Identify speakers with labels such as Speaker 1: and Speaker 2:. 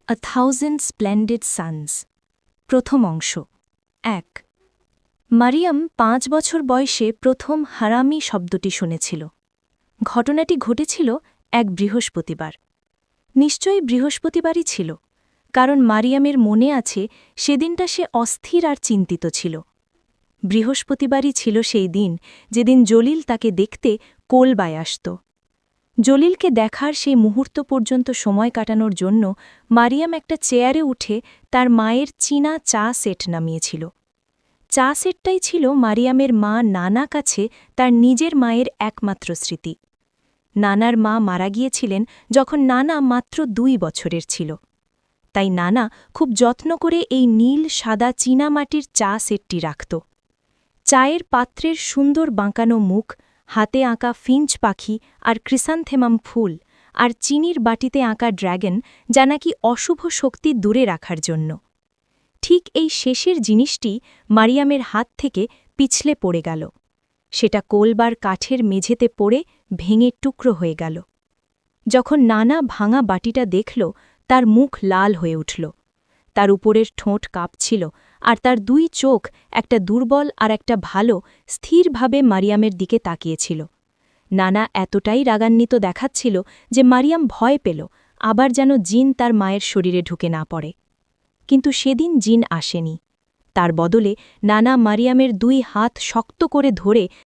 Speaker 1: A Thousand Splendid Suns প্রথম অংশ ১ মারিয়াম ৫ বছর বয়সে প্রথম হারামি শব্দটি শুনেছিল। ঘটনাটি ঘটেছিল এক বৃহস্পতিবার। নিশ্চয়ই বৃহস্পতিবারই ছিল, কারণ মারিয়ামের মনে আছে সেদিনটা সে অস্থির আর চিন্তিত ছিল। বৃহস্পতিবারই ছিল সেই দিন যেদিন জলিল তাকে দেখতে কোলবায় আসত। জলিলকে দেখার সেই মুহূর্ত পর্যন্ত সময় কাটানোর জন্য মারিয়াম একটা চেয়ারে উঠে তার মায়ের চীনা চা সেট নামিয়েছিল। চা সেটটাই ছিল মারিয়ামের মা নানা কাছে তার নিজের মায়ের একমাত্র স্মৃতি। নানার মা মারা গিয়েছিলেন যখন নানা মাত্র ২ বছরের ছিল। তাই নানা খুব যত্ন করে এই নীল সাদা চীনামাটির চা সেটটি রাখত। চায়ের পাত্রের সুন্দর বাঁকানো মুখ, হাতে আঁকা ফিঞ্চ পাখি আর ক্রিসান্থেমাম ফুল, আর চিনির বাটিতে আঁকা ড্র্যাগন, যা নাকি অশুভ শক্তি দূরে রাখার জন্য। ঠিক এই শেষের জিনিসটি মারিয়ামের হাত থেকে পিছলে পড়ে গেল। সেটা কোলবার কাঠের মেঝেতে পড়ে ভেঙে টুকরো হয়ে গেল। যখন নানা ভাঙা বাটিটা দেখল, তার মুখ লাল হয়ে উঠল। তার উপরের ঠোঁট কাঁপছিল, আর তার ২ চোখ, একটা দুর্বল আর একটা ভালো, স্থিরভাবে মারিয়ামের দিকে তাকিয়েছিল। নানা এতটাই রাগান্বিত দেখাচ্ছিল যে মারিয়াম ভয় পেল, আবার যেন জিন তার মায়ের শরীরে ঢুকে না পড়ে। কিন্তু সেদিন জিন আসেনি। তার বদলে নানা মারিয়ামের ২ হাত শক্ত করে ধরে